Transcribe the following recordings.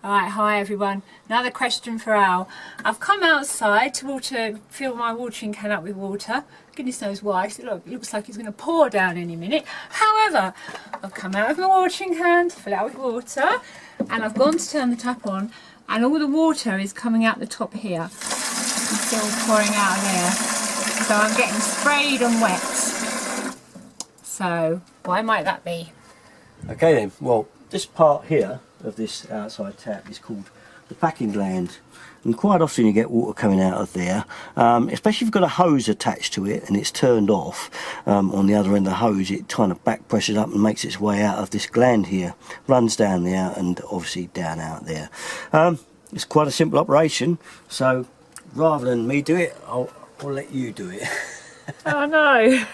Alright, hi everyone. Another question for Al. I've come outside to fill my watering can up with water. Goodness knows why, because it looks like it's going to pour down any minute. However, I've come out with my watering can to fill it up with water, and I've gone to turn the tap on, and all the water is coming out the top here. It's still pouring out of there. So I'm getting sprayed and wet. So, why might that be? Okay then, well, this part here of this outside tap is called the packing gland, and quite often you get water coming out of there, especially if you've got a hose attached to it and it's turned off. On the other end of the hose, it kind of back presses up and makes its way out of this gland here, runs down there and obviously down out there. It's quite a simple operation, so rather than me do it, I'll let you do it. Oh no.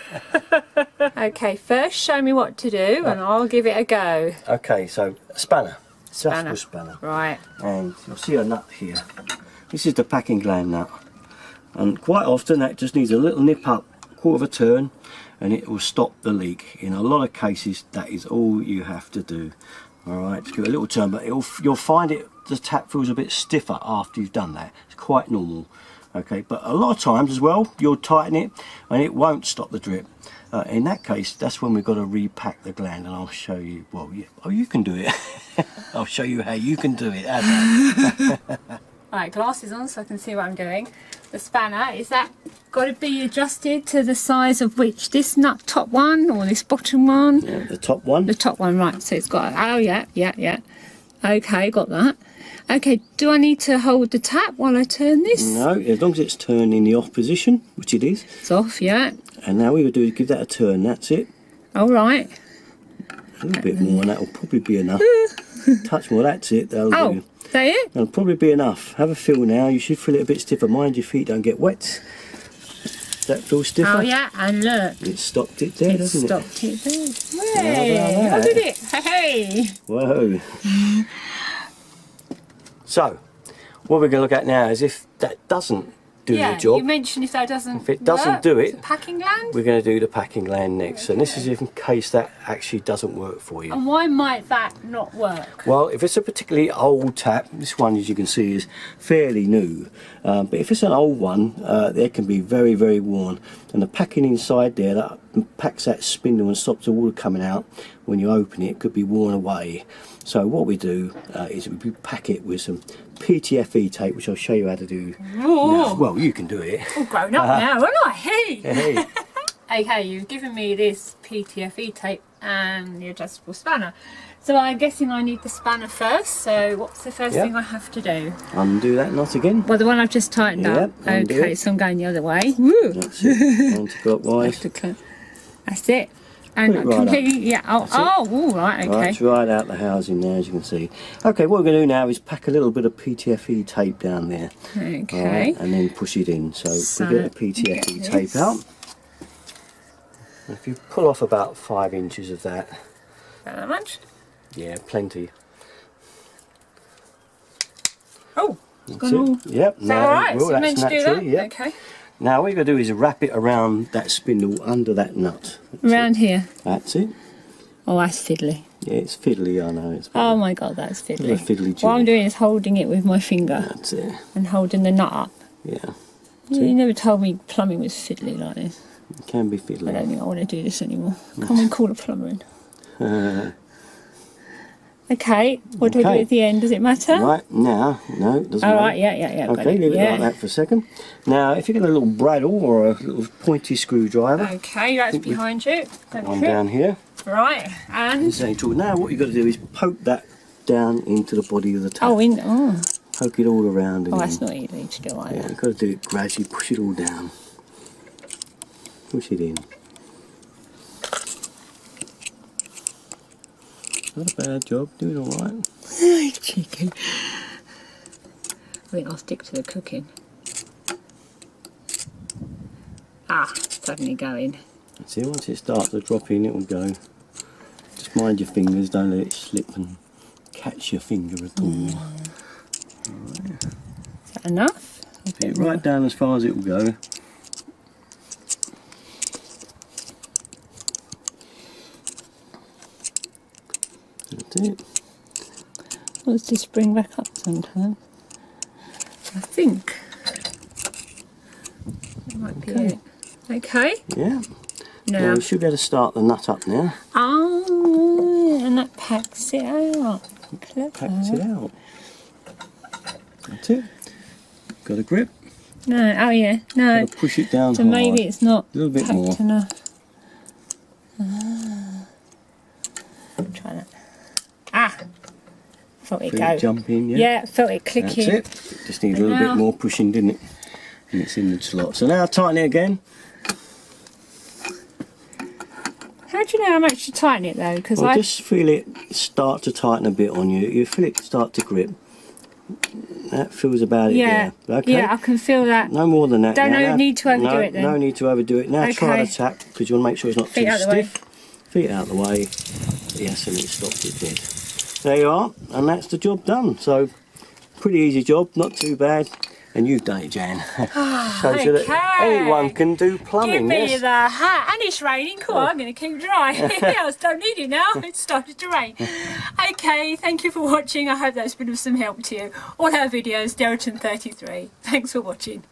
Okay, first show me what to do and I'll give it a go. Okay, so a spanner. Spanner. Just a spanner. Right. And you'll see a nut here. This is the packing gland nut. And quite often that just needs a little nip up, quarter of a turn, and it will stop the leak. In a lot of cases that is all you have to do. Alright, just give it a little turn, but you'll find the tap feels a bit stiffer after you've done that. It's quite normal. Okay, but a lot of times as well, you'll tighten it and it won't stop the drip. In that case, that's when we've got to repack the gland, and I'll show you. Well, you can do it. I'll show you how you can do it. Right, glasses on so I can see what I'm doing. The spanner, is that got to be adjusted to the size of which? This nut top one or this bottom one? Yeah, the top one. The top one, right. So it's got, oh yeah. Okay, got that. Okay, do I need to hold the tap while I turn this? No, as long as it's turned in the off position, which it is. It's off, yeah. And now what we'll do is give that a turn, that's it. All right. A little bit more, and that'll probably be enough. Touch more, that's it. That'll do. Is that it? That'll probably be enough. Have a feel now, you should feel it a bit stiffer. Mind your feet don't get wet. Does that feel stiffer? Oh yeah, and look. It stopped it there, doesn't it? Stopped it there. Hey, I did it. Hey. Whoa. So, what we're going to look at now is if that doesn't do the job. You mentioned if that doesn't If it doesn't work, do it, the packing gland? we're going to do the packing gland next. And this is in case that actually doesn't work for you. And why might that not work? Well, if it's a particularly old tap, this one as you can see is fairly new. But if it's an old one, they can be very, very worn. And the packing inside there, that packs that spindle and stops the water coming out. When you open it, it could be worn away. So what we do is we pack it with some PTFE tape, which I'll show you how to do now. Well, you can do it. All grown up now, aren't I? Hey! Hey. Okay, you've given me this PTFE tape and the adjustable spanner. So I'm guessing I need the spanner first, so what's the first thing I have to do? Undo that knot again. Well, the one I've just tightened up. Undo Okay, it. so I'm going the other way. Woo! That's it. Anti-clockwise. That's it. And Put it right completely, yeah. Oh, right, okay. Right, it's right out the housing there, as you can see. Okay, what we're going to do now is pack a little bit of PTFE tape down there. Okay. Right, and then push it in. So we get the PTFE tape out. If you pull off about 5 inches of that. That much? Yeah, plenty. Oh, it's That's gone all... it. Yep. Is that alright? Well, So you meant that's to do that? naturally, yep. Okay. Now what you've got to do is wrap it around that spindle under that nut. Around here. That's it. Oh, that's fiddly. Yeah, it's fiddly, I know. It's Oh my god, that's fiddly. a fiddly What I'm jig. doing is holding it with my finger That's it. and holding the nut up. Yeah. You never told me plumbing was fiddly like this. It can be I don't fiddly. think I want to do this anymore. Come and call a plumber in. Okay, what do I do Okay. at the end? Does it matter? Right, now, no, it doesn't All matter. right, yeah. got Okay, leave it yeah. like that for a second. Now, if you get a little bradawl or a little pointy screwdriver, Okay, that's behind you. Don't one trip. down here, Right, and... this ain't all. Now, what you've got to do is poke that down into the body of the tap. Oh, Poke it all around. And oh, in. that's not easy to do like Yeah, that. you've got to do it gradually, push it all down. Push it in. Not a bad job, doing alright. Cheeky. I think I'll stick to the cooking. Ah, suddenly going. See, once it starts to drop in, it will go. Just mind your fingers, don't let it slip and catch your finger at all. Alright. Is that enough? Put it right down as far as it will go. That's it. wants to spring back up sometimes. I think that might be it. Okay. Yeah. Now. Now we should be able to start the nut up now. Oh, and that packs it out. Clever. Packs it out. That's it. Got a grip. No, oh yeah, no. Gotta push it down So hard. maybe it's not A little bit packed more. enough. Try that. Ah! Felt it Feel go. it jump in, yeah. Yeah, felt it clicking. That's it. Just needs a little Now- bit more pushing, didn't it? And it's in the slot. So now tighten it again. How do you know how much to tighten it though? Because Well, I just feel it start to tighten a bit on you. You feel it start to grip. That feels about it yeah, there. Okay. yeah, I can feel that. No more than that. Don't now. need to overdo no, it then. No need to overdo it. Now try Okay. the tack because you want to make sure it's not Feet too out the way. stiff. Feet out the way. Yes, and it stops it dead. There you are, and that's the job done. So, pretty easy job, not too bad. And you've done it, Jan. Shows you that Okay. anyone can do Give plumbing. me Yes. the hat, and it's raining. Cool, I'm going to keep dry. I don't need it now. It's started to rain. Okay, thank you for watching. I hope that's been of some help to you. All our videos, Deraton33. Thanks for watching.